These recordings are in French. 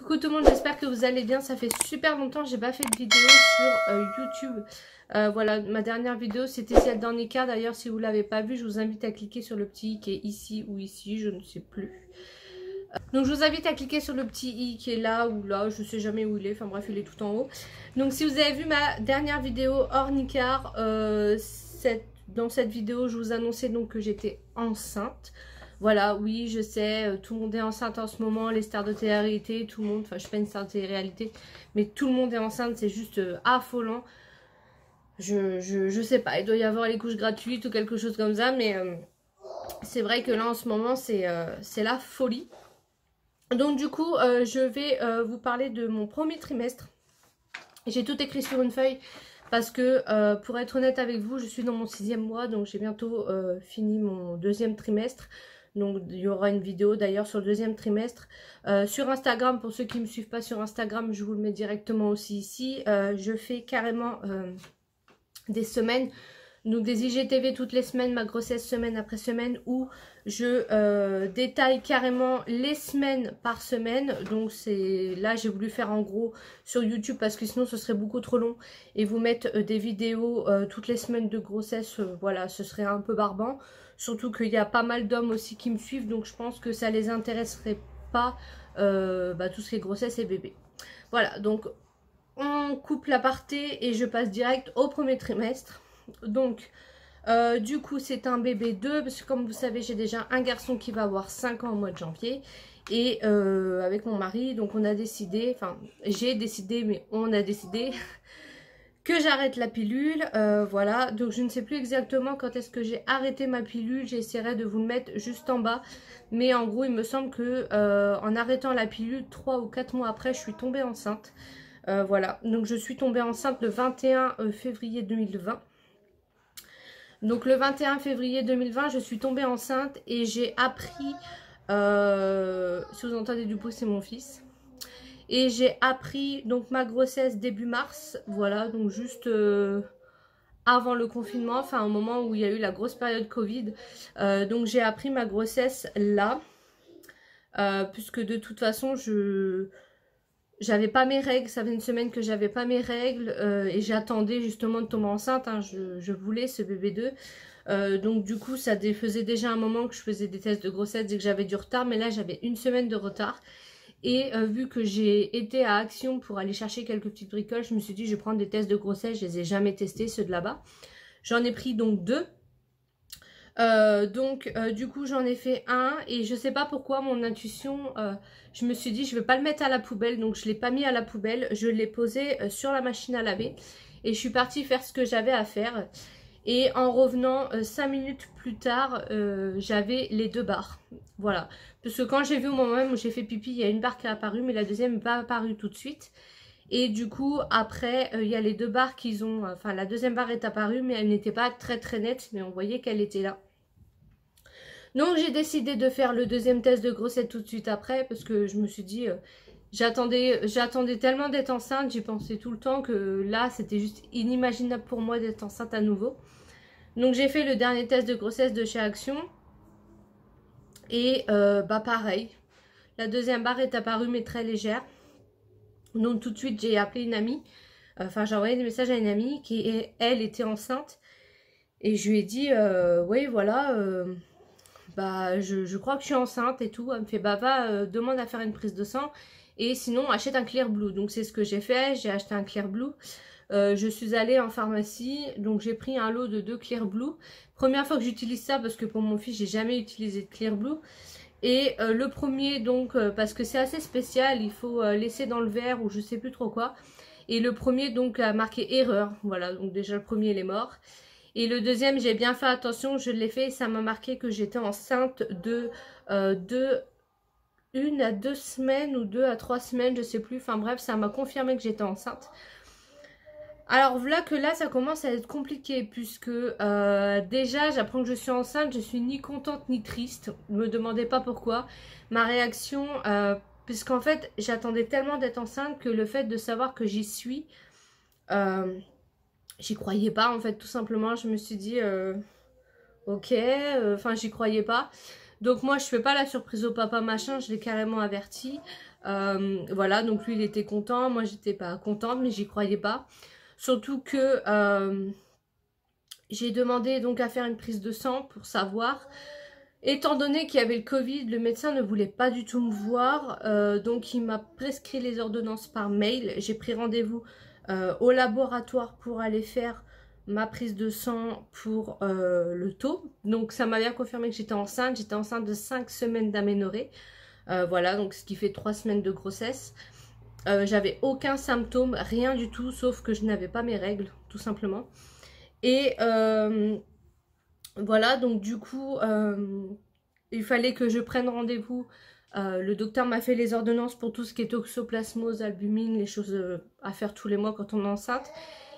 Coucou tout le monde, j'espère que vous allez bien. Ça fait super longtemps que j'ai pas fait de vidéo sur YouTube. Voilà, ma dernière vidéo c'était celle d'Annika. D'ailleurs, si vous l'avez pas vue, je vous invite à cliquer sur le petit i qui est ici ou ici, je ne sais plus. Donc je vous invite à cliquer sur le petit i qui est là ou là, je sais jamais où il est. Enfin bref, il est tout en haut. Donc si vous avez vu ma dernière vidéo hors Nicard, dans cette vidéo, je vous annonçais donc que j'étais enceinte. Voilà, oui, je sais, tout le monde est enceinte en ce moment, les stars de télé-réalité, tout le monde, enfin je suis pas une star de télé-réalité, mais tout le monde est enceinte, c'est juste affolant. Je sais pas, il doit y avoir les couches gratuites ou quelque chose comme ça, mais c'est vrai que là en ce moment c'est la folie. Donc du coup, je vais vous parler de mon premier trimestre. J'ai tout écrit sur une feuille. Parce que pour être honnête avec vous, je suis dans mon 6e mois, donc j'ai bientôt fini mon 2e trimestre. Donc il y aura une vidéo d'ailleurs sur le 2e trimestre. Sur Instagram, pour ceux qui ne me suivent pas sur Instagram, je vous le mets directement aussi ici. Je fais carrément des semaines, donc des IGTV toutes les semaines, ma grossesse semaine après semaine, où je détaille carrément les semaines par semaine. Donc c'est là j'ai voulu faire en gros sur YouTube parce que sinon ce serait beaucoup trop long et vous mettre des vidéos toutes les semaines de grossesse, voilà, ce serait un peu barbant. Surtout qu'il y a pas mal d'hommes aussi qui me suivent, donc je pense que ça les intéresserait pas tout ce qui est grossesse et bébé. Voilà, donc on coupe l'aparté et je passe direct au premier trimestre. Donc du coup c'est un bébé 2 parce que comme vous savez j'ai déjà un garçon qui va avoir 5 ans au mois de janvier. Et avec mon mari, donc on a décidé, enfin j'ai décidé mais on a décidé que j'arrête la pilule. Voilà, donc je ne sais plus exactement quand est-ce que j'ai arrêté ma pilule. J'essaierai de vous le mettre juste en bas. Mais en gros il me semble que en arrêtant la pilule 3 ou 4 mois après je suis tombée enceinte. Voilà, donc je suis tombée enceinte le 21 février 2020. Donc le 21 février 2020, je suis tombée enceinte et j'ai appris, si vous entendez du bruit, c'est mon fils. Et j'ai appris donc ma grossesse début mars, voilà, donc juste avant le confinement, enfin au moment où il y a eu la grosse période Covid. Donc j'ai appris ma grossesse là, puisque de toute façon j'avais pas mes règles, ça fait une semaine que j'avais pas mes règles et j'attendais justement de tomber enceinte, hein, je voulais ce bébé 2. Donc du coup ça faisait déjà un moment que je faisais des tests de grossesse et que j'avais du retard, mais là j'avais une semaine de retard. Et vu que j'ai été à Action pour aller chercher quelques petites bricoles, je me suis dit je vais prendre des tests de grossesse, je les ai jamais testés ceux de là-bas. J'en ai pris donc 2. Du coup j'en ai fait un et je sais pas pourquoi mon intuition, je me suis dit je vais pas le mettre à la poubelle, donc je l'ai pas mis à la poubelle, je l'ai posé sur la machine à laver et je suis partie faire ce que j'avais à faire. Et en revenant 5 minutes plus tard, j'avais les 2 barres. Voilà. Parce que quand j'ai vu au moment même où j'ai fait pipi, il y a une barre qui est apparue, mais la deuxième n'est pas apparue tout de suite. Et du coup, après, il y a les 2 barres qu'ils ont... Enfin, la deuxième barre est apparue, mais elle n'était pas très très nette, mais on voyait qu'elle était là. Donc j'ai décidé de faire le 2e test de grossesse tout de suite après, parce que je me suis dit... J'attendais tellement d'être enceinte, j'y pensais tout le temps que là c'était juste inimaginable pour moi d'être enceinte à nouveau. Donc j'ai fait le dernier test de grossesse de chez Action et pareil, la deuxième barre est apparue mais très légère. Donc tout de suite j'ai appelé une amie, enfin j'ai envoyé des messages à une amie qui elle était enceinte et je lui ai dit oui voilà je crois que je suis enceinte et tout. Elle me fait va demande à faire une prise de sang. Et sinon, achète un Clear Blue. Donc, c'est ce que j'ai fait. J'ai acheté un Clear Blue. Je suis allée en pharmacie. Donc, j'ai pris un lot de 2 Clear Blue. Première fois que j'utilise ça parce que pour mon fils, j'ai jamais utilisé de Clear Blue. Et le premier, donc, parce que c'est assez spécial, il faut laisser dans le verre ou je sais plus trop quoi. Et le premier, donc, a marqué erreur. Voilà, donc déjà le premier, il est mort. Et le deuxième, j'ai bien fait attention, je l'ai fait et ça m'a marqué que j'étais enceinte de 1 à 2 semaines ou 2 à 3 semaines, je sais plus. Enfin bref, ça m'a confirmé que j'étais enceinte. Alors voilà que là, ça commence à être compliqué puisque déjà, j'apprends que je suis enceinte. Je suis ni contente ni triste. Ne me demandez pas pourquoi. Ma réaction, puisqu'en fait, j'attendais tellement d'être enceinte que le fait de savoir que j'y suis, j'y croyais pas en fait, tout simplement. Je me suis dit, ok, enfin j'y croyais pas. Donc moi je fais pas la surprise au papa machin, je l'ai carrément averti. Voilà, donc lui il était content, moi j'étais pas contente, mais j'y croyais pas. Surtout que j'ai demandé donc à faire une prise de sang pour savoir. Étant donné qu'il y avait le Covid, le médecin ne voulait pas du tout me voir, donc il m'a prescrit les ordonnances par mail. J'ai pris rendez-vous au laboratoire pour aller faire ma prise de sang pour le taux. Donc ça m'a bien confirmé que j'étais enceinte de 5 semaines d'aménorrhée. Voilà, donc ce qui fait 3 semaines de grossesse. J'avais aucun symptôme, rien du tout, sauf que je n'avais pas mes règles, tout simplement. Et voilà, donc du coup, il fallait que je prenne rendez-vous. Le docteur m'a fait les ordonnances pour tout ce qui est toxoplasmose, albumine, les choses à faire tous les mois quand on est enceinte.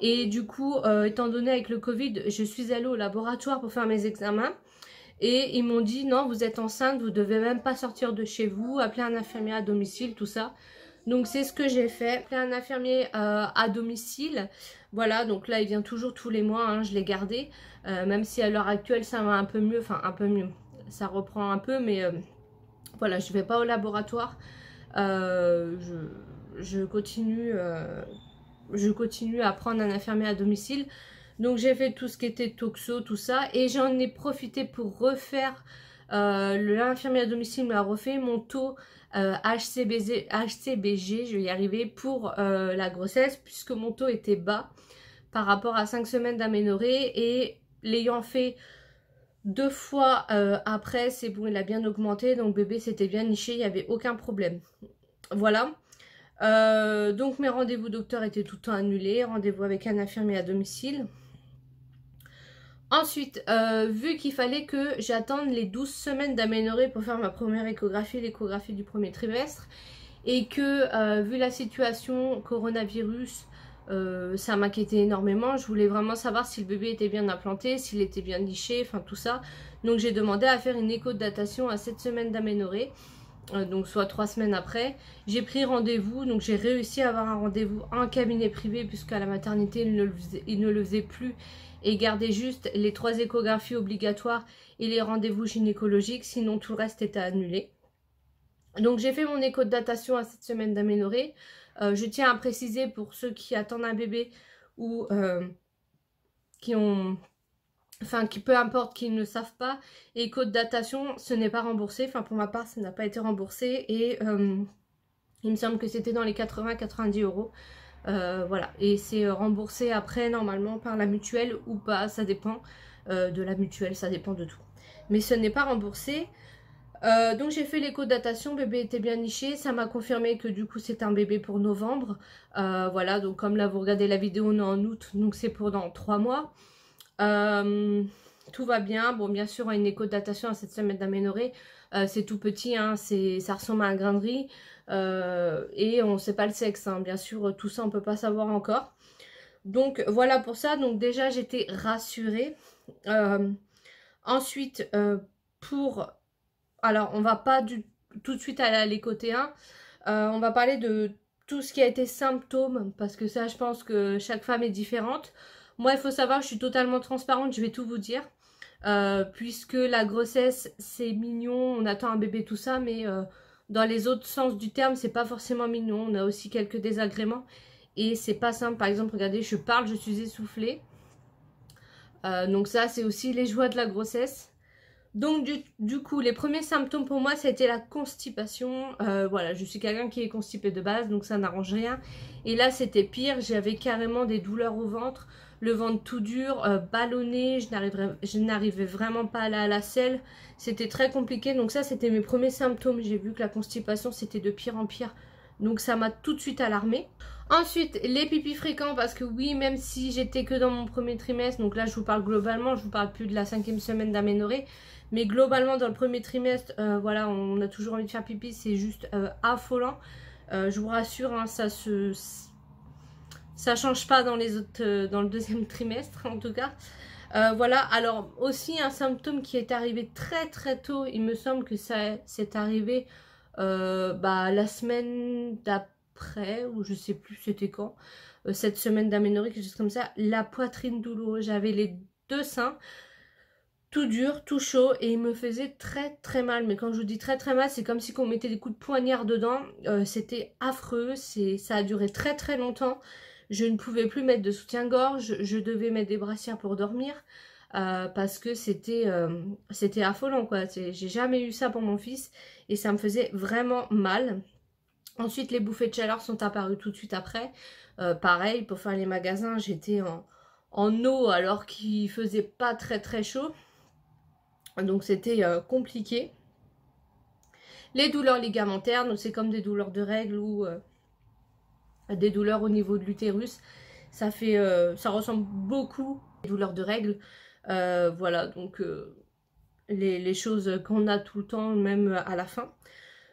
Et du coup, étant donné avec le Covid, je suis allée au laboratoire pour faire mes examens. Et ils m'ont dit, non, vous êtes enceinte, vous devez même pas sortir de chez vous, appeler un infirmier à domicile, tout ça. Donc c'est ce que j'ai fait, appeler un infirmier à domicile. Voilà, donc là il vient toujours tous les mois, hein, je l'ai gardé. Même si à l'heure actuelle ça va un peu mieux, enfin un peu mieux. Ça reprend un peu, mais voilà, je vais pas au laboratoire. Je continue à prendre un infirmier à domicile. Donc j'ai fait tout ce qui était toxo, tout ça. Et j'en ai profité pour refaire, l'infirmier à domicile m'a refait mon taux HCBG, je vais y arriver, pour la grossesse, puisque mon taux était bas par rapport à 5 semaines d'aménorrhée. Et l'ayant fait 2 fois après, c'est bon, il a bien augmenté. Donc bébé c'était bien niché, il n'y avait aucun problème. Voilà. Donc mes rendez-vous docteur étaient tout le temps annulés. Rendez-vous avec un infirmier à domicile. Ensuite, vu qu'il fallait que j'attende les 12 semaines d'aménorrhée pour faire ma première échographie, l'échographie du premier trimestre, et que vu la situation coronavirus, ça m'inquiétait énormément. Je voulais vraiment savoir si le bébé était bien implanté, s'il était bien niché, enfin tout ça. Donc j'ai demandé à faire une écho de datation à 7 semaines d'aménorrhée, donc soit 3 semaines après. J'ai pris rendez-vous, donc j'ai réussi à avoir un rendez-vous en cabinet privé, puisqu'à la maternité il ne le faisait plus, et garder juste les 3 échographies obligatoires et les rendez-vous gynécologiques, sinon tout le reste était annulé. Donc j'ai fait mon écho de datation à 7 semaines d'aménorrhée. Je tiens à préciser pour ceux qui attendent un bébé ou qui ont... Enfin, qui peu importe, qui ne savent pas, écho de datation, ce n'est pas remboursé. Enfin, pour ma part, ça n'a pas été remboursé. Et il me semble que c'était dans les 80-90 euros. Voilà, et c'est remboursé après normalement par la mutuelle ou pas, ça dépend de la mutuelle, ça dépend de tout. Mais ce n'est pas remboursé. Donc j'ai fait l'écho de datation, bébé était bien niché, ça m'a confirmé que du coup c'est un bébé pour novembre. Voilà, donc comme là vous regardez la vidéo, on est en août, donc c'est pour dans 3 mois. Tout va bien, bon bien sûr une écho de datation à 7 semaines d'aménorrhée, c'est tout petit, hein, ça ressemble à un grain de riz. Et on ne sait pas le sexe, hein. Bien sûr tout ça on peut pas savoir encore. Donc voilà pour ça, donc déjà j'étais rassurée. Ensuite alors on va pas tout de suite aller à l'écho T1, on va parler de tout ce qui a été symptômes, parce que ça je pense que chaque femme est différente. Moi il faut savoir, je suis totalement transparente, je vais tout vous dire. Puisque la grossesse c'est mignon, on attend un bébé tout ça, mais dans les autres sens du terme c'est pas forcément mignon, on a aussi quelques désagréments et c'est pas simple. Par exemple regardez, je parle, je suis essoufflée, donc ça c'est aussi les joies de la grossesse. Donc du coup les premiers symptômes pour moi ça a été la constipation. Voilà, je suis quelqu'un qui est constipé de base, donc ça n'arrange rien, et là c'était pire, j'avais carrément des douleurs au ventre, le ventre tout dur, ballonné, je n'arrivais vraiment pas à aller à la selle, c'était très compliqué. Donc ça c'était mes premiers symptômes, j'ai vu que la constipation c'était de pire en pire, donc ça m'a tout de suite alarmée. Ensuite les pipis fréquents, parce que oui, même si j'étais que dans mon premier trimestre, donc là je vous parle globalement, je vous parle plus de la 5e semaine d'aménorrhée, mais globalement dans le premier trimestre, voilà, on a toujours envie de faire pipi, c'est juste affolant. Je vous rassure, hein, ça change pas dans les autres, dans le 2e trimestre en tout cas. Voilà, alors aussi un symptôme qui est arrivé très très tôt, il me semble que ça c'est arrivé la semaine d'après, ou je sais plus c'était quand, cette semaine d'aménorrhée, quelque chose comme ça, la poitrine douloureuse. J'avais les 2 seins tout dur, tout chaud, et il me faisait très très mal. Mais quand je vous dis très très mal, c'est comme si on mettait des coups de poignard dedans. C'était affreux, ça a duré très très longtemps. Je ne pouvais plus mettre de soutien-gorge, je devais mettre des brassières pour dormir. Parce que c'était affolant quoi. J'ai jamais eu ça pour mon fils et ça me faisait vraiment mal. Ensuite les bouffées de chaleur sont apparues tout de suite après. Pareil, pour faire les magasins, j'étais en eau alors qu'il faisait pas très très chaud. Donc c'était compliqué. Les douleurs ligamentaires, donc c'est comme des douleurs de règles ou des douleurs au niveau de l'utérus. Ça ressemble beaucoup aux douleurs de règles. Voilà, donc les choses qu'on a tout le temps, même à la fin.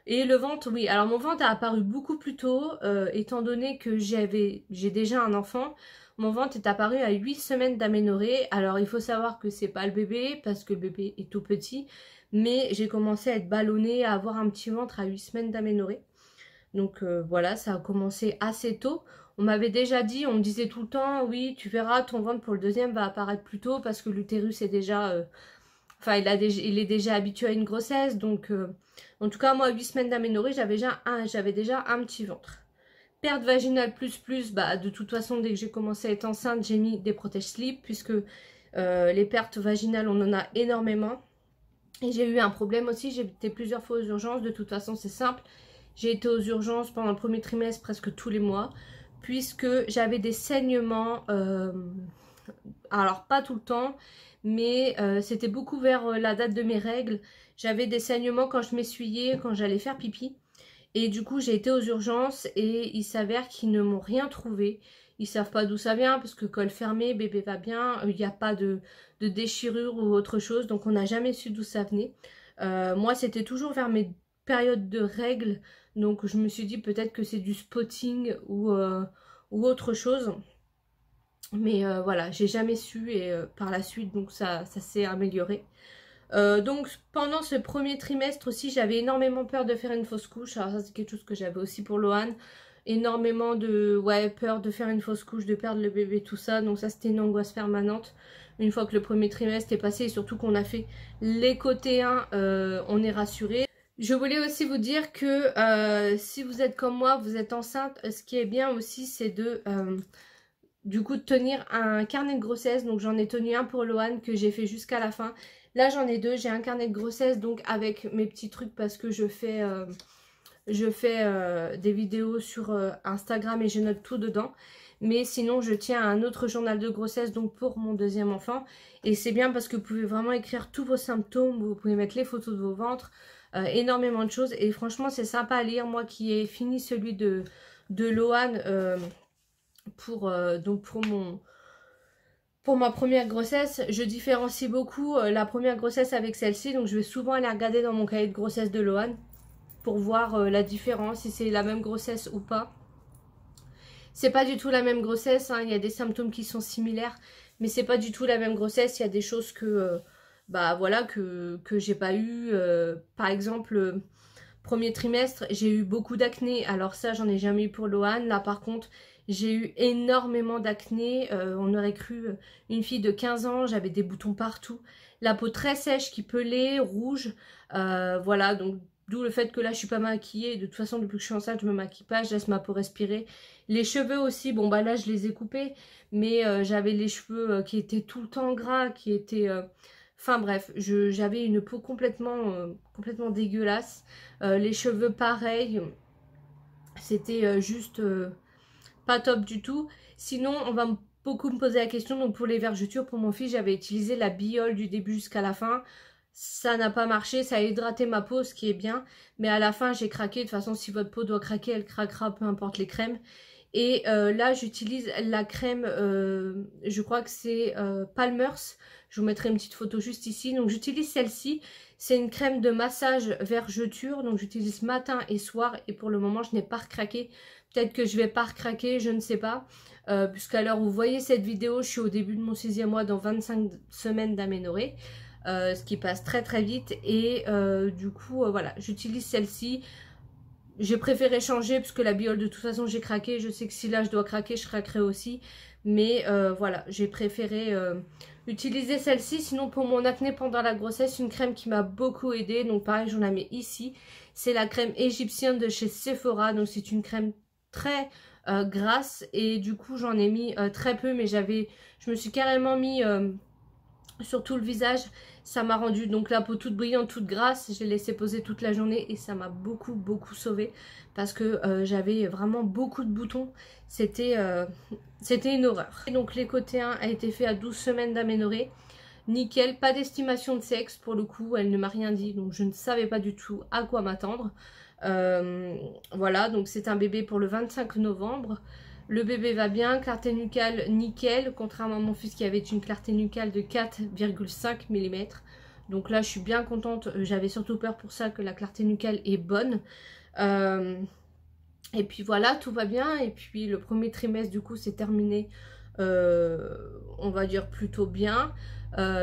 Et le ventre, oui, alors mon ventre a apparu beaucoup plus tôt, étant donné que j'ai déjà un enfant. Mon ventre est apparu à 8 semaines d'aménorrhée. Alors il faut savoir que c'est pas le bébé, parce que le bébé est tout petit. Mais j'ai commencé à être ballonnée, à avoir un petit ventre à 8 semaines d'aménorrhée. Donc voilà, ça a commencé assez tôt. On m'avait déjà dit, on me disait tout le temps, oui, tu verras, ton ventre pour le deuxième va apparaître plus tôt parce que l'utérus est déjà... Enfin, il est déjà habitué à une grossesse. Donc, en tout cas, moi, 8 semaines d'aménorrhée, j'avais déjà un petit ventre. Perte vaginale plus, bah, de toute façon, dès que j'ai commencé à être enceinte, j'ai mis des protèges slip puisque les pertes vaginales, on en a énormément. Et j'ai eu un problème aussi, j'ai été plusieurs fois aux urgences. De toute façon, c'est simple. J'ai été aux urgences pendant le premier trimestre presque tous les mois, puisque j'avais des saignements, alors pas tout le temps, mais c'était beaucoup vers la date de mes règles. J'avais des saignements quand je m'essuyais, quand j'allais faire pipi. Et du coup, j'ai été aux urgences et il s'avère qu'ils ne m'ont rien trouvé. Ils savent pas d'où ça vient, parce que col fermé, bébé va bien, il n'y a pas de déchirure ou autre chose, donc on n'a jamais su d'où ça venait. Moi, c'était toujours vers mes périodes de règles. Donc je me suis dit peut-être que c'est du spotting ou autre chose. Mais voilà, j'ai jamais su et par la suite donc ça s'est amélioré. Donc pendant ce premier trimestre aussi, j'avais énormément peur de faire une fausse couche. Alors ça c'est quelque chose que j'avais aussi pour Lohan. Énormément de peur de faire une fausse couche, de perdre le bébé, tout ça. Donc ça c'était une angoisse permanente. Une fois que le premier trimestre est passé et surtout qu'on a fait l'écho T1, on est rassuré. Je voulais aussi vous dire que si vous êtes comme moi, vous êtes enceinte, ce qui est bien aussi c'est de du coup de tenir un carnet de grossesse. Donc j'en ai tenu un pour Lohan que j'ai fait jusqu'à la fin. Là j'en ai deux, j'ai un carnet de grossesse donc avec mes petits trucs parce que je fais des vidéos sur Instagram et je note tout dedans. Mais sinon je tiens un autre journal de grossesse donc pour mon deuxième enfant. Et c'est bien parce que vous pouvez vraiment écrire tous vos symptômes, vous pouvez mettre les photos de vos ventres. Énormément de choses et franchement c'est sympa à lire. Moi qui ai fini celui de Lohan pour ma première grossesse, je différencie beaucoup la première grossesse avec celle-ci, donc je vais souvent aller regarder dans mon cahier de grossesse de Lohan pour voir la différence, si c'est la même grossesse ou pas. C'est pas du tout la même grossesse, hein. Il y a des symptômes qui sont similaires, mais c'est pas du tout la même grossesse. Il y a des choses que bah voilà que j'ai pas eu. Par exemple, premier trimestre, j'ai eu beaucoup d'acné. Alors ça, j'en ai jamais eu pour Lohan. Là, par contre, j'ai eu énormément d'acné. On aurait cru une fille de 15 ans. J'avais des boutons partout. La peau très sèche qui pelait, rouge. Voilà, donc d'où le fait que là, je suis pas maquillée. De toute façon, depuis que je suis enceinte, je me maquille pas. Je laisse ma peau respirer. Les cheveux aussi, bon bah là, je les ai coupés. Mais j'avais les cheveux qui étaient tout le temps gras, qui étaient... Enfin bref, j'avais une peau complètement dégueulasse. Les cheveux pareil. C'était juste pas top du tout. Sinon, on va beaucoup me poser la question. Donc pour les vergetures, pour mon fils, j'avais utilisé la biole du début jusqu'à la fin. Ça n'a pas marché, ça a hydraté ma peau, ce qui est bien. Mais à la fin, j'ai craqué. De toute façon, si votre peau doit craquer, elle craquera, peu importe les crèmes. Et là, j'utilise la crème, je crois que c'est Palmer's. Je vous mettrai une petite photo juste ici. Donc, j'utilise celle-ci. C'est une crème de massage vergeture. Donc, j'utilise matin et soir. Et pour le moment, je n'ai pas recraqué. Peut-être que je vais pas recraquer, je ne sais pas. Puisqu'à l'heure où vous voyez cette vidéo, je suis au début de mon 6e mois dans 25 semaines d'aménorrhée. Ce qui passe très très vite. Et du coup, voilà, j'utilise celle-ci. J'ai préféré changer parce que la biole de toute façon j'ai craqué. Je sais que si là je dois craquer, je craquerai aussi. Mais voilà, j'ai préféré utiliser celle-ci. Sinon pour mon acné pendant la grossesse, une crème qui m'a beaucoup aidée. Donc pareil, j'en la mets ici. C'est la crème égyptienne de chez Sephora. Donc c'est une crème très grasse. Et du coup j'en ai mis très peu. Mais je me suis carrément mis sur tout le visage. Ça m'a rendu donc la peau toute brillante, toute grasse. J'ai laissé poser toute la journée et ça m'a beaucoup sauvé. Parce que j'avais vraiment beaucoup de boutons. C'était une horreur. Et donc l'éco T1 a été fait à 12 semaines d'aménorrhée. Nickel, pas d'estimation de sexe pour le coup, elle ne m'a rien dit. Donc je ne savais pas du tout à quoi m'attendre. Voilà, donc c'est un bébé pour le 25 novembre. Le bébé va bien, clarté nucale nickel, contrairement à mon fils qui avait une clarté nucale de 4,5 mm. Donc là je suis bien contente, j'avais surtout peur pour ça que la clarté nucale est bonne. Et puis voilà, tout va bien. Et puis le premier trimestre du coup c'est terminé, on va dire plutôt bien,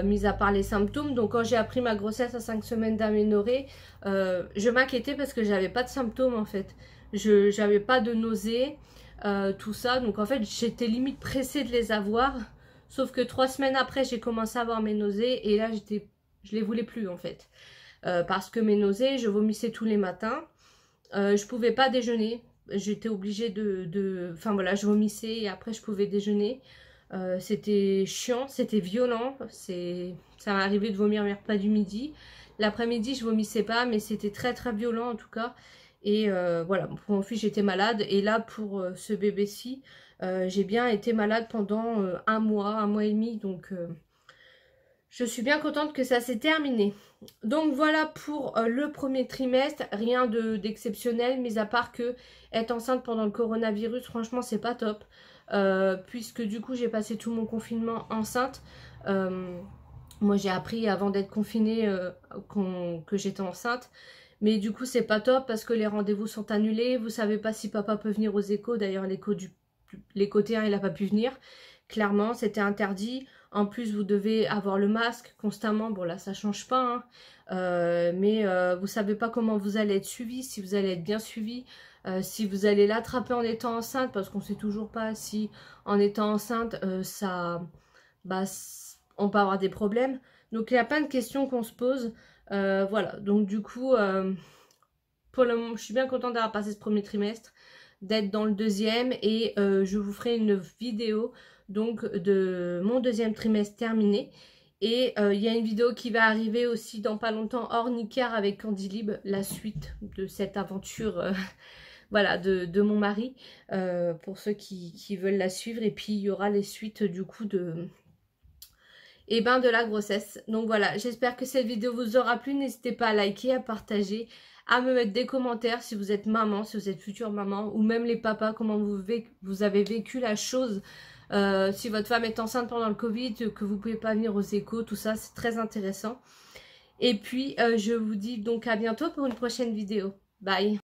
mis à part les symptômes. Donc quand j'ai appris ma grossesse à 5 semaines d'aménorrhée, je m'inquiétais parce que j'avais pas de symptômes en fait. J'avais pas de nausées, tout ça. Donc en fait j'étais limite pressée de les avoir. Sauf que 3 semaines après j'ai commencé à avoir mes nausées et là je les voulais plus en fait. Parce que mes nausées, je vomissais tous les matins. Je pouvais pas déjeuner. J'étais obligée enfin voilà, je vomissais et après je pouvais déjeuner. C'était chiant, c'était violent. Ça m'est arrivé de vomir mes repas du midi. L'après-midi, je vomissais pas, mais c'était très violent en tout cas. Et voilà, pour mon fils, j'étais malade. Et là, pour ce bébé-ci, j'ai bien été malade pendant un mois et demi. Donc, je suis bien contente que ça s'est terminé. Donc voilà pour le premier trimestre, rien d'exceptionnel, mis à part que être enceinte pendant le coronavirus, franchement c'est pas top. Puisque du coup j'ai passé tout mon confinement enceinte. Moi j'ai appris avant d'être confinée que j'étais enceinte. Mais du coup c'est pas top parce que les rendez-vous sont annulés. Vous savez pas si papa peut venir aux échos. D'ailleurs l'écho T1 il a pas pu venir. Clairement c'était interdit. En plus, vous devez avoir le masque constamment. Bon, là, ça change pas. Hein. Mais vous savez pas comment vous allez être suivi, si vous allez être bien suivi, si vous allez l'attraper en étant enceinte, parce qu'on sait toujours pas si en étant enceinte, on peut avoir des problèmes. Donc, il y a plein de questions qu'on se pose. Voilà. Donc, du coup, pour le moment, je suis bien contente d'avoir passé ce premier trimestre, d'être dans le deuxième et je vous ferai une vidéo donc de mon deuxième trimestre terminé. Et il y a une vidéo qui va arriver aussi dans pas longtemps hors Nicard avec Candy Lib, la suite de cette aventure voilà, de mon mari, pour ceux qui veulent la suivre. Et puis il y aura les suites du coup de la grossesse. Donc voilà, j'espère que cette vidéo vous aura plu. N'hésitez pas à liker, à partager, à me mettre des commentaires si vous êtes maman, si vous êtes future maman, ou même les papas, comment vous avez vécu la chose. Si votre femme est enceinte pendant le Covid, que vous ne pouvez pas venir aux échos, tout ça, c'est très intéressant. Et puis, je vous dis donc à bientôt pour une prochaine vidéo. Bye!